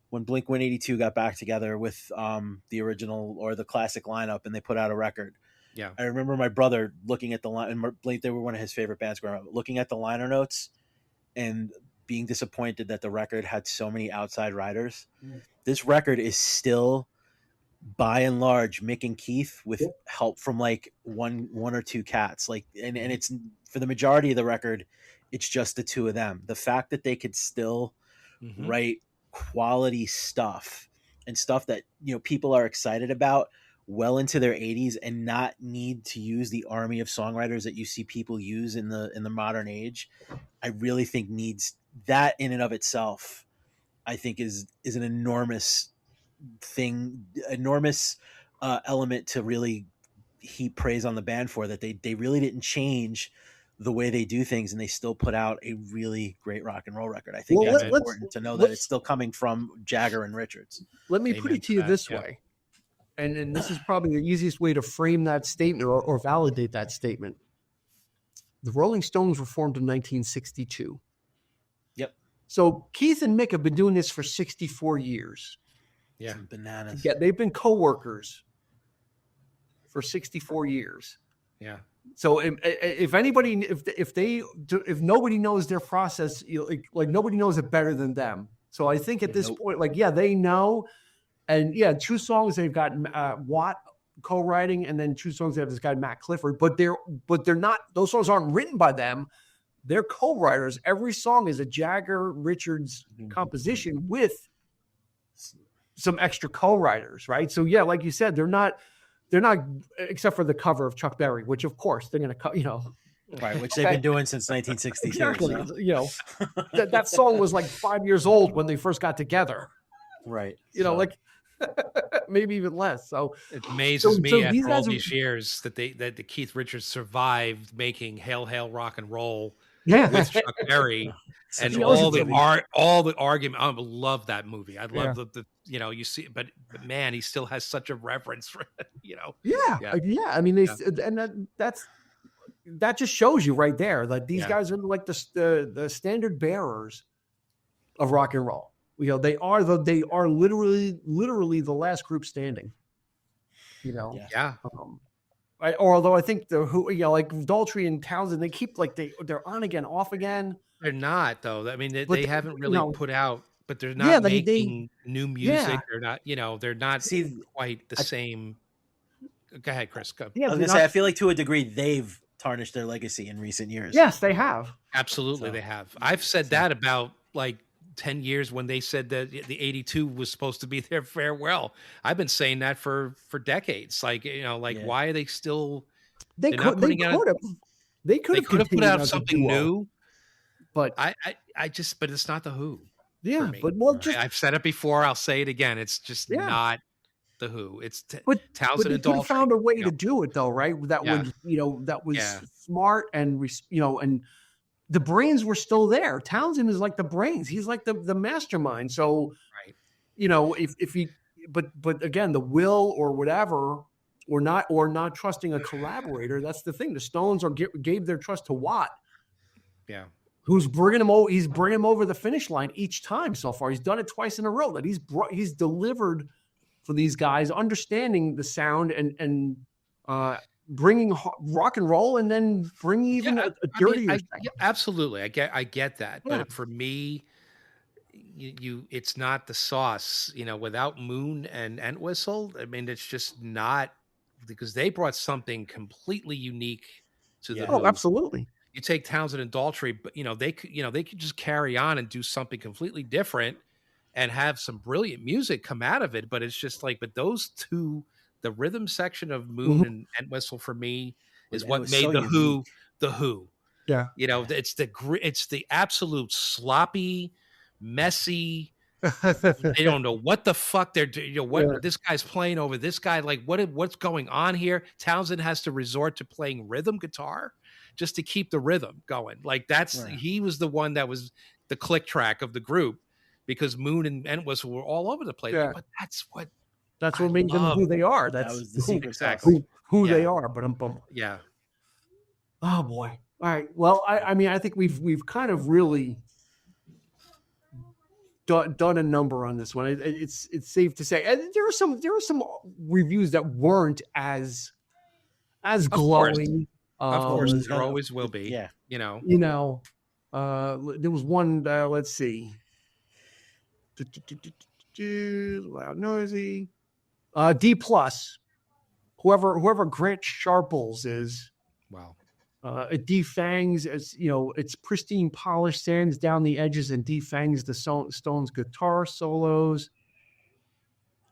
when Blink-182 got back together with the original or the classic lineup, and they put out a record. Yeah, I remember my brother looking at the line, and Blink, they were one of his favorite bands growing up, looking at the liner notes and being disappointed that the record had so many outside riders. Mm. This record is still, by and large, Mick and Keith with help from one or two cats. And it's for the majority of the record, it's just the two of them. The fact that they could still write quality stuff and stuff that people are excited about well into their 80s and not need to use the army of songwriters that you see people use in the modern age, I really think needs that in and of itself. I think is an enormous element to really heap praise on the band for, that they really didn't change the way they do things, and they still put out a really great rock and roll record. I think that's important to know that it's still coming from Jagger and Richards. Let me put it to you this way. And this is probably the easiest way to frame that statement or validate that statement. The Rolling Stones were formed in 1962. Yep. So Keith and Mick have been doing this for 64 years. Yeah. Some bananas. Yeah, they've been co-workers for 64 years. Yeah. So if nobody knows their process, nobody knows it better than them. So I think at this point, they know. And two songs they've got Watt co-writing, and then two songs they have this guy Matt Clifford. But they're not; those songs aren't written by them. They're co-writers. Every song is a Jagger Richards composition with some extra co-writers, right? So like you said, they're not except for the cover of Chuck Berry, which of course they're going to right, which they've been doing since 1962. Exactly. So. That song was 5 years old when they first got together. Right. Maybe even less. So it amazes me after all these years that the Keith Richards survived making Hail Hail Rock and Roll with Chuck Berry and all the argument. I love that movie. I love the you see, but man, he still has such a reverence for it, Yeah. I mean, and that just shows you right there that these guys are the standard bearers of rock and roll. They are literally the last group standing. Although I think Daltrey and Townsend, they keep they're on again, off again. They're not though. I mean, they haven't really put out, but they're not making new music. Yeah. They're not. They're not quite the same. Go ahead, Chris. Go. Yeah, I was gonna say, I feel like to a degree they've tarnished their legacy in recent years. Yes, they have. Absolutely, they have. I've said that about 10 years when they said that the 82 was supposed to be their farewell. I've been saying that for decades. Why are they still? They could have put out something new, but but it's not the Who. Yeah, but I've said it before. I'll say it again. It's just not the Who. It's Townsend and Daltrey. They found a way to do it though, right? That was smart and and the brains were still there. Townsend is like the brains. He's like the mastermind. So, right. If he, but again, the will or whatever, or not trusting a collaborator. That's the thing. The Stones gave their trust to Watt. Yeah. Who's bringing him over? He's bringing him over the finish line each time so far. He's done it twice in a row. That he's delivered for these guys, understanding the sound and bringing rock and roll and then bring even a dirtier sound. Yeah, absolutely. I get that. Yeah. But for me, it's not the sauce, without Moon and Entwistle. I mean, it's just not, because they brought something completely unique to the Oh, Who. absolutely. You take Townsend and Daltrey, but they could just carry on and do something completely different and have some brilliant music come out of it. But it's just like, but those two, the rhythm section of Moon and Entwistle for me is what made so the unique. Who the Who. Yeah. It's the absolute sloppy, messy. They don't know what the fuck they're doing. This guy's playing over this guy. Like, what's going on here? Townsend has to resort to playing rhythm guitar just to keep the rhythm going. Like, he was the one that was the click track of the group, because Moon and Entwistle were all over the place. Yeah. But that's what made them who they are. That was the secret sauce. Who they are. But yeah. Oh boy. All right. Well, I mean, I think we've kind of really done a number on this one. It's safe to say, and there are some reviews that weren't as glowing. Of course, there always will be. Yeah. There was one. Let's see. Loud, noisy. D+. Whoever Grant Sharples is. Wow. It defangs, as its pristine polish sands down the edges and defangs the Stones' guitar solos.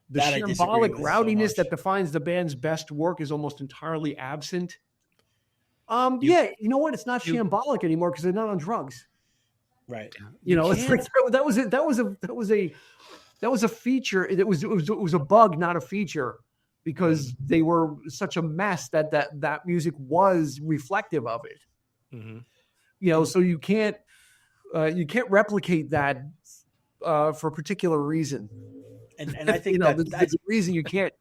The shambolic rowdiness that defines the band's best work is almost entirely absent. You know what? It's not shambolic anymore because they're not on drugs. Right. It's like that was a feature. It was a bug, not a feature, because they were such a mess that music was reflective of it. Mm-hmm. So you can't replicate that for a particular reason. And I think that's the reason you can't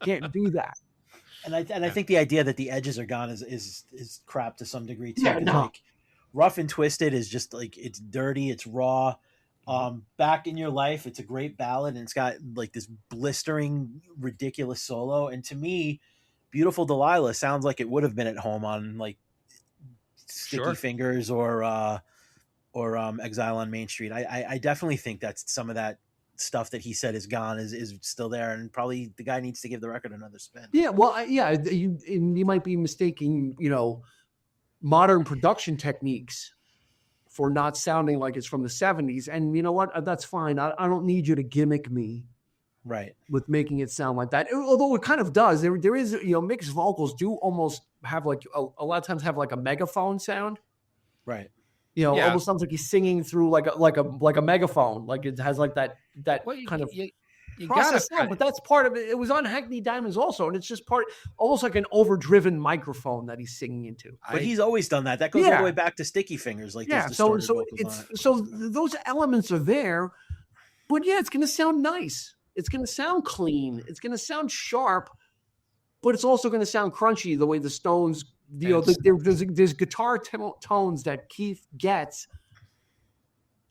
do that. And I think the idea that the edges are gone is crap to some degree too. Yeah, no. Like, Rough and Twisted is just like, it's dirty, it's raw. Back in Your Life, it's a great ballad, and it's got like this blistering, ridiculous solo. And to me, Beautiful Delilah sounds like it would have been at home on like Sticky Fingers or Exile on Main Street. I definitely think that's some of that stuff that he said is gone is still there, and probably the guy needs to give the record another spin. Yeah, well, you might be mistaking, modern production techniques for not sounding like it's from the 70s. And you know what? That's fine. I don't need you to gimmick me right with making it sound like that. Although it kind of does. There is, mixed vocals do almost have like a lot of times have like a megaphone sound. Right. Almost sounds like he's singing through like a megaphone. Like it has like that kind of process sound, but that's part of it. It was on Hackney Diamonds also, and it's just almost like an overdriven microphone that he's singing into. But he's always done that. That goes all the way back to Sticky Fingers. Like, so those elements are there, but it's going to sound nice. It's going to sound clean. It's going to sound sharp, but it's also going to sound crunchy the way the Stones. There's guitar tones that Keith gets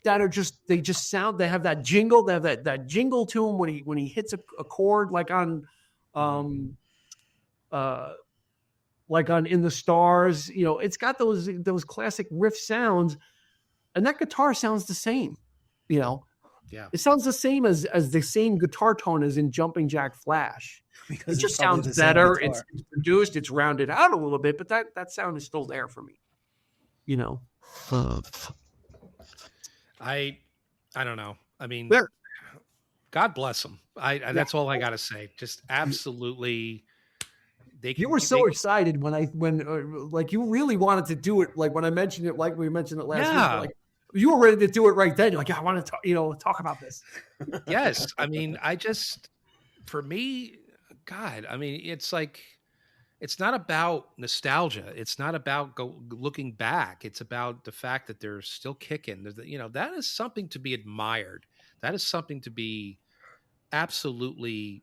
that are they just have that jingle. They have that jingle to him when he hits a chord, like on In the Stars. It's got those classic riff sounds, and that guitar sounds the same. Yeah, it sounds the same as the same guitar tone as in Jumping Jack Flash. Because it just sounds better. It's produced. It's rounded out a little bit, but that sound is still there for me. I don't know. I mean, God bless them. That's all I got to say. Just absolutely. You were so excited when you really wanted to do it. Like when I mentioned it, like we mentioned it last week. Like you were ready to do it right then. You're like, I want to talk about this. Yes, I mean, for me, God, I mean, it's like, it's not about nostalgia. It's not about looking back. It's about the fact that they're still kicking. That is something to be admired. That is something to be absolutely.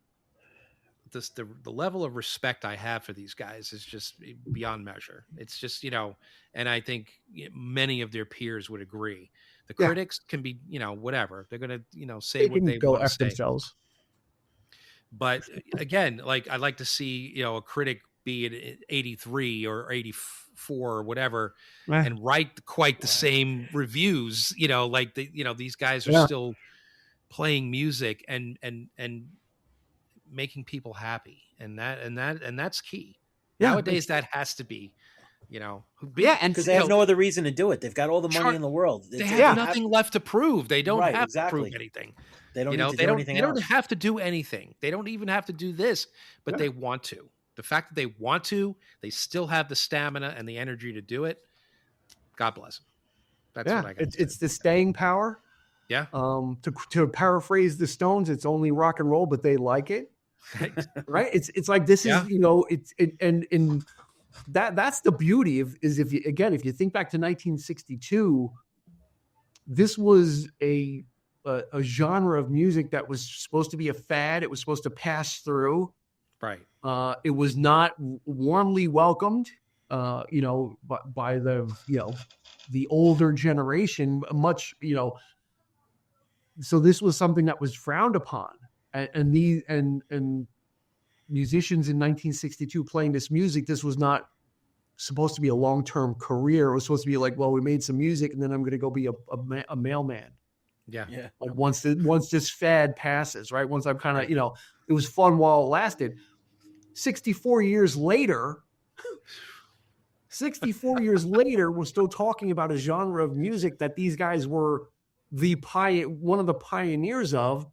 The level of respect I have for these guys is just beyond measure. It's just, and I think many of their peers would agree. The critics can be, whatever. They're going to, say what they want to say. Themselves. But again, like I'd like to see, a critic be it 83 or 84 or whatever, and write quite the same reviews, like these guys are still playing music and making people happy. And that's key. Nowadays that has to be, and because they have no other reason to do it. They've got all the money in the world. They have nothing left to prove. They don't have to prove anything. They don't need to do anything else. They don't have to do anything. They don't even have to do this, but they want to. The fact that they want to, they still have the stamina and the energy to do it. God bless them. That's what I got. It's the staying power. Yeah. To paraphrase the Stones, it's only rock and roll, but they like it. Right. It's like this is and that's the beauty of is if you think back to 1962, this was a genre of music that was supposed to be a fad. It was supposed to pass through. Right. It was not warmly welcomed, by the older generation much, so this was something that was frowned upon, and musicians in 1962 playing this music, this was not supposed to be a long-term career. It was supposed to be like, well, we made some music and then I'm going to go be a mailman. Yeah. Like once this fad passes, right? Once I'm kind of, it was fun while it lasted. 64 years later, we're still talking about a genre of music that these guys were one of the pioneers of,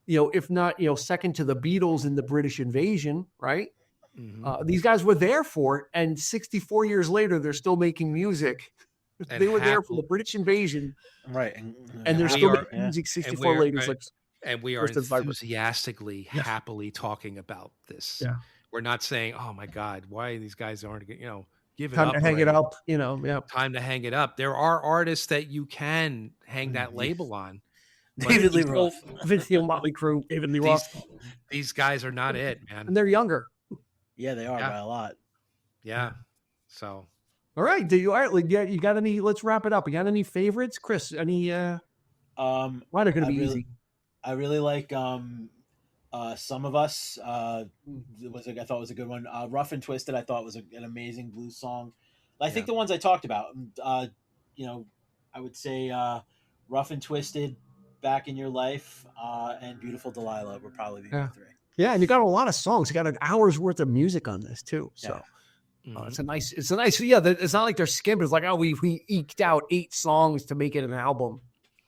if not, second to the Beatles in the British invasion, right? Mm-hmm. These guys were there for it. And 64 years later, they're still making music. And they were there for the British invasion. Right. And they're still making music 64 later. And we are enthusiastically, happily talking about this. Yeah. We're not saying, oh my God, why these guys aren't, give it time up. Time to hang it up, Time to hang it up. There are artists that you can hang that label on. David Lee Roth. Motley Crue, David Lee Roth. These guys are not it, man. And they're younger. Yeah, they are by a lot. Yeah. So. All right. You got any, let's wrap it up. You got any favorites? Chris, any, mine are going to be easy. I really like, Some of Us, I thought was a good one. Rough and Twisted, I thought was an amazing blues song. I think the ones I talked about, I would say Rough and Twisted, Back in Your Life, and Beautiful Delilah would probably be my three. Yeah, and you got a lot of songs. You got an hour's worth of music on this too. So it's a nice. It's not like they're skimping. It's like, oh, we eked out 8 songs to make it an album.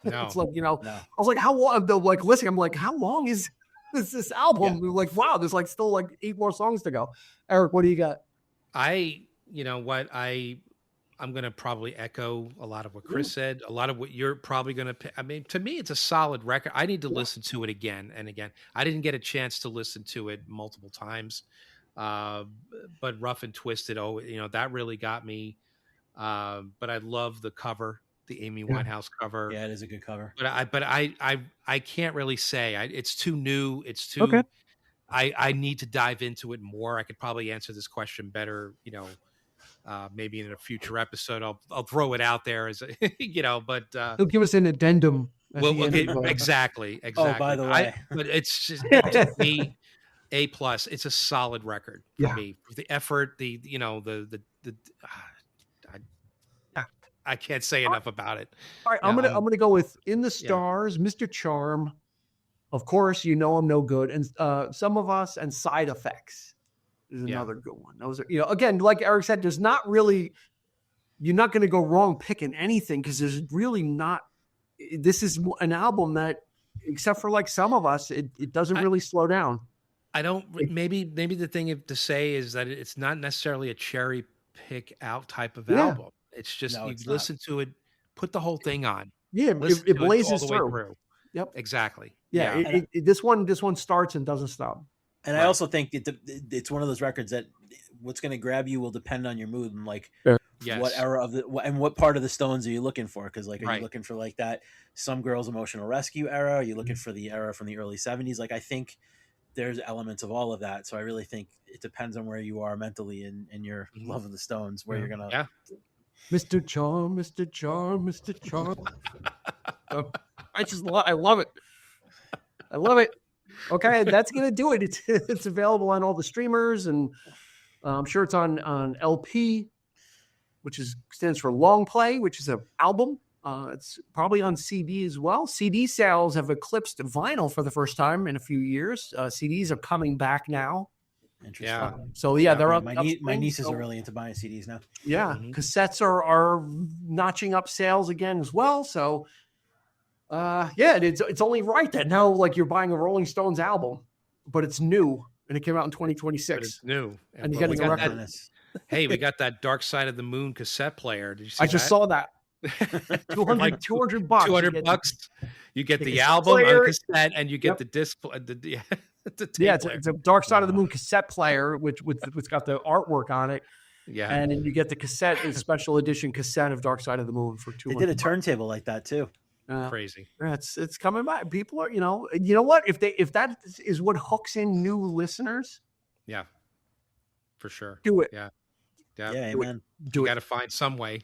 No. It's like, I was like, how long? Like listening, I'm like, how long is this album? Yeah. Like, wow, there's like still like 8 more songs to go. Eric, what do you got? I'm going to probably echo a lot of what Chris said, a lot of what you're probably going to pick. I mean, to me, it's a solid record. I need to listen to it again and again. I didn't get a chance to listen to it multiple times, but Rough and Twisted, that really got me. But I love the cover, the Amy Winehouse cover. Yeah, it is a good cover. But I can't really say. It's too new. It's too. Okay. I need to dive into it more. I could probably answer this question better, maybe in a future episode. I'll throw it out there as but he'll give us an addendum. Exactly. Oh, by the way, but it's just to me, A+. It's a solid record for me. The effort, I can't say enough about it. All right, I'm gonna go with In the Stars, Mr. Charm. Of course, I'm no good, and Some of Us and Side Effects is another good one. Those are, again, like Eric said, there's not really, you're not going to go wrong picking anything because there's really not. This is an album that, except for like Some of Us, it doesn't really slow down. I don't. Maybe the thing to say is that it's not necessarily a cherry pick out type of album. It's just listen to it, put the whole thing on. Yeah, it blazes through. Yep, exactly. Yeah, this one starts and doesn't stop. And I also think it's one of those records that what's going to grab you will depend on your mood and like what era of and what part of the Stones are you looking for? Because like, are you looking for like that Some Girls Emotional Rescue era? Are you looking for the era from the early 70s? Like, I think there's elements of all of that. So I really think it depends on where you are mentally in your love of the Stones, where you're going to. Yeah. Mr. Charm, Mr. Charm, Mr. Charm. I love it. I love it. Okay, that's gonna do it. It's available on all the streamers, and I'm sure it's on LP, which stands for long play, which is an album. It's probably on CD as well. CD sales have eclipsed vinyl for the first time in a few years. CDs are coming back now. Interesting. Yeah. So they're up. My nieces are really into buying CDs now. Yeah, cassettes are notching up sales again as well. So, it's only right that now, like, you're buying a Rolling Stones album, but it's new and it came out in 2026. But it's new, and you get a record. Hey, we got that Dark Side of the Moon cassette player. Did you see I just saw that. $200. Like $200. You get the album player, on cassette, and you get the disc. It's a Dark Side of the Moon cassette player, which it's got the artwork on it. Yeah, and then you get the cassette, a special edition cassette of Dark Side of the Moon for $200. They did a turntable like that too. Crazy. It's coming by. People are, you know what? If that is what hooks in new listeners, yeah, for sure. Do it. Yeah, amen. Do it. Got to find some way.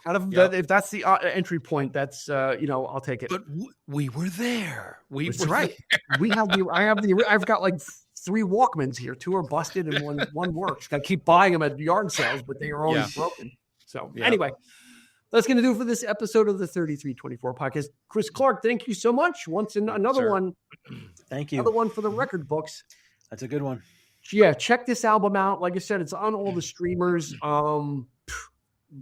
If that's the entry point, that's I'll take it. But we were there. That's right. I've got like 3 Walkmans here. 2 are busted and one works. Got to keep buying them at yard sales, but they are always broken. So anyway, that's going to do it for this episode of the 3324 podcast. Chris Clark, thank you so much. Another one. Thank you. Another one for the record books. That's a good one. Yeah, check this album out. Like I said, it's on all the streamers.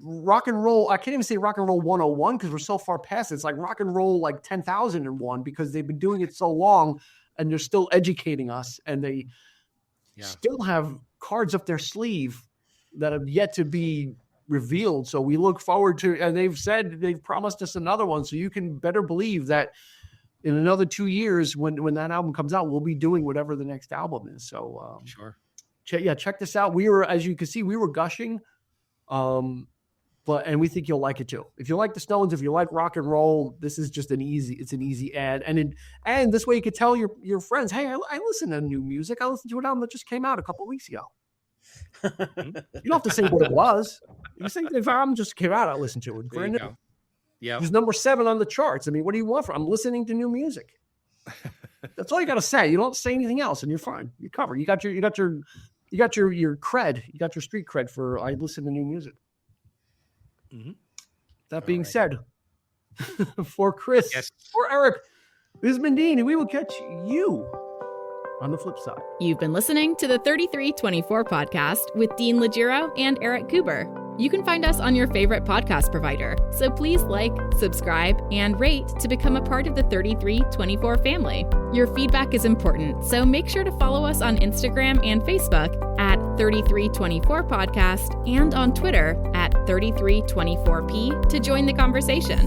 Rock and roll. I can't even say rock and roll 101 because we're so far past it. It's like rock and roll like 10,001 because they've been doing it so long and they're still educating us, and they still have cards up their sleeve that have yet to be revealed. So we look forward to, and they've promised us another one. So you can better believe that in another 2 years, when that album comes out, we'll be doing whatever the next album is. So sure. Check this out. As you can see, we were gushing. And we think you'll like it too. If you like the Stones, if you like rock and roll, this is just an easy ad. And this way you could tell your friends, hey, I listen to new music. I listened to an album that just came out a couple of weeks ago. You don't have to say what it was. You say if an album just came out, I listened to it. There you go. Yeah. It was number 7 on the charts. I mean, what do you want I'm listening to new music. That's all you got to say. You don't have to say anything else, and you're fine. You're covered. You got your cred. You got your street cred for I listen to new music. Mm-hmm. That being said, for Chris, for Eric, this has been Dean, and we will catch you on the flip side. You've been listening to the 3324 podcast with Dean Legiro and Eric Kuber. You can find us on your favorite podcast provider, so please like, subscribe, and rate to become a part of the 3324 family. Your feedback is important, so make sure to follow us on Instagram and Facebook at 3324 podcast and on Twitter at 3324p to join the conversation.